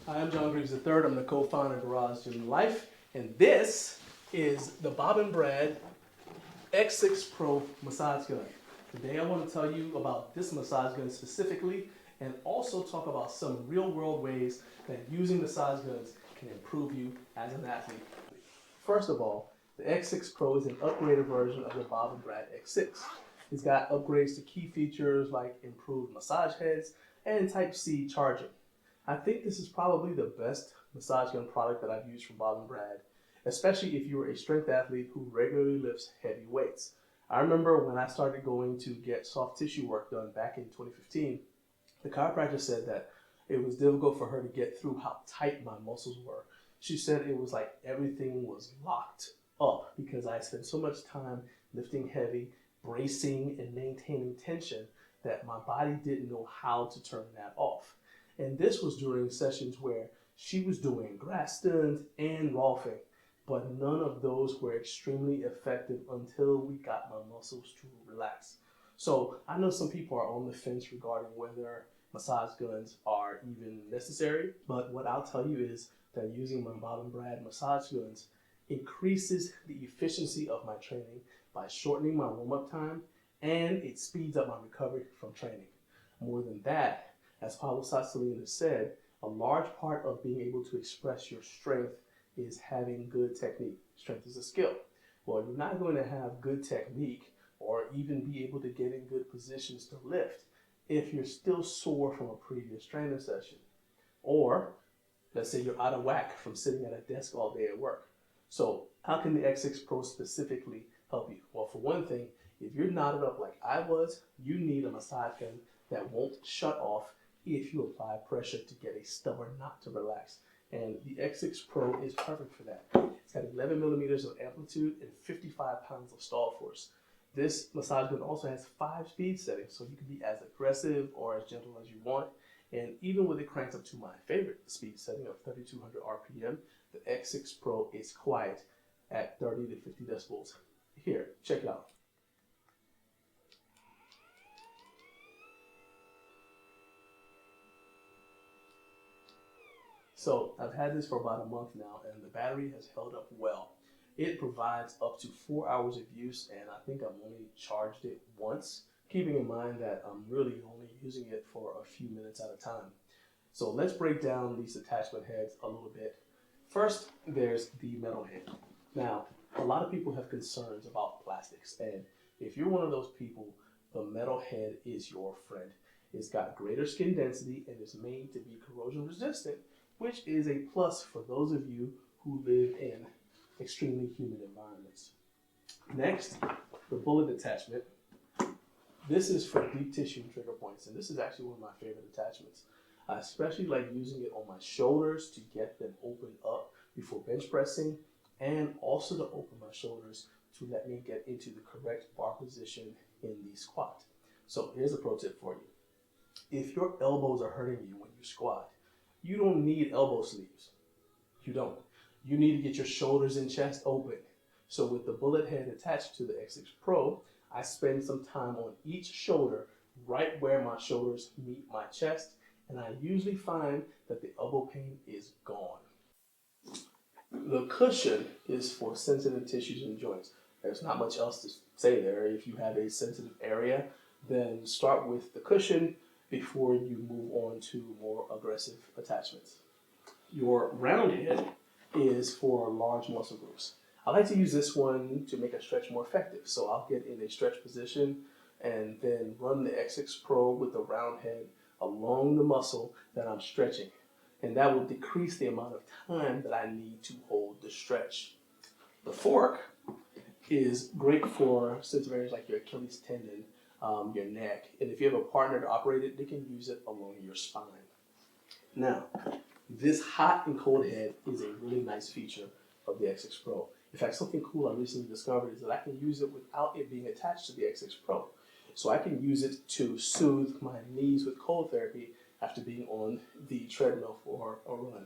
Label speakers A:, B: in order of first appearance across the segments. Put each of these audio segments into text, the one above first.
A: Hi, I'm John Greaves III. I'm the co-founder of Garage Gym Life, and this is the Bob and Brad X6 Pro massage gun. Today I want to tell you about this massage gun specifically, and also talk about some real-world ways that using massage guns can improve you as an athlete. First of all, the X6 Pro is an upgraded version of the Bob and Brad X6. It's got upgrades to key features like improved massage heads and Type-C charging. I think this is probably the best massage gun product that I've used from Bob and Brad, especially if you're a strength athlete who regularly lifts heavy weights. I remember when I started going to get soft tissue work done back in 2015, the chiropractor said that it was difficult for her to get through how tight my muscles were. She said it was like everything was locked up because I spent so much time lifting heavy, bracing, and maintaining tension that my body didn't know how to turn that off. And this was during sessions where she was doing grass stunts and rolfing, but none of those were extremely effective until we got my muscles to relax. So I know some people are on the fence regarding whether massage guns are even necessary, but what I'll tell you is that using my Bob and Brad massage guns increases the efficiency of my training by shortening my warm-up time, and it speeds up my recovery from training. More than that, as Paulo Sassolini said, a large part of being able to express your strength is having good technique. Strength is a skill. Well, you're not going to have good technique or even be able to get in good positions to lift if you're still sore from a previous training session. Or let's say you're out of whack from sitting at a desk all day at work. So how can the X6 Pro specifically help you? Well, for one thing, if you're knotted up like I was, you need a massage gun that won't shut off if you apply pressure to get a stubborn knot to relax. And the X6 Pro is perfect for that. It's got 11 millimeters of amplitude and 55 pounds of stall force. This massage gun also has 5 speed settings, so you can be as aggressive or as gentle as you want. And even with it cranked up to my favorite speed setting of 3200 RPM, the X6 Pro is quiet at 30 to 50 decibels. Here, check it out. So I've had this for about a month now, and the battery has held up well. It provides up to 4 hours of use, and I think I've only charged it once, keeping in mind that I'm really only using it for a few minutes at a time. So let's break down these attachment heads a little bit. First, there's the metal head. Now, a lot of people have concerns about plastics, and if you're one of those people, the metal head is your friend. It's got greater skin density and is made to be corrosion resistant, which is a plus for those of you who live in extremely humid environments. Next, the bullet attachment. This is for deep tissue and trigger points, and this is actually one of my favorite attachments. I especially like using it on my shoulders to get them opened up before bench pressing, and also to open my shoulders to let me get into the correct bar position in the squat. So here's a pro tip for you. If your elbows are hurting you when you squat, you don't need elbow sleeves. You don't. You need to get your shoulders and chest open. So with the bullet head attached to the X6 Pro, I spend some time on each shoulder right where my shoulders meet my chest, and I usually find that the elbow pain is gone. The cushion is for sensitive tissues and joints. There's not much else to say there. If you have a sensitive area, then start with the cushion before you move on to more aggressive attachments. Your round head is for large muscle groups. I like to use this one to make a stretch more effective. So I'll get in a stretch position and then run the X6 Pro with the round head along the muscle that I'm stretching. And that will decrease the amount of time that I need to hold the stretch. The fork is great for sensitive areas like your Achilles tendon, your neck, and if you have a partner to operate it, they can use it along your spine. Now, this hot and cold head is a really nice feature of the X6 Pro. In fact, something cool I recently discovered is that I can use it without it being attached to the X6 Pro. So I can use it to soothe my knees with cold therapy after being on the treadmill for a run.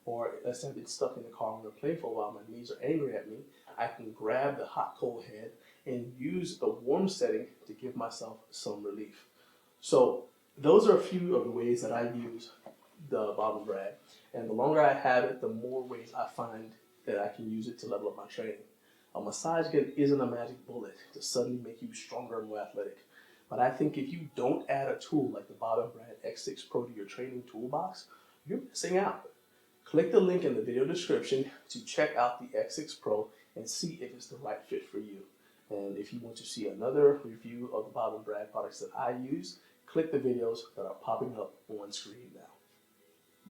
A: or let's say I've been stuck in the car when I'm playing for a while, my knees are angry at me, I can grab the hot cold head and use the warm setting to give myself some relief. So those are a few of the ways that I use the Bob and Brad. And the longer I have it, the more ways I find that I can use it to level up my training. A massage gun isn't a magic bullet to suddenly make you stronger and more athletic. But I think if you don't add a tool like the Bob and Brad X6 Pro to your training toolbox, you're missing out. Click the link in the video description to check out the X6 Pro and see if it's the right fit for you. And if you want to see another review of the Bob and Brad products that I use, click the videos that are popping up on screen now.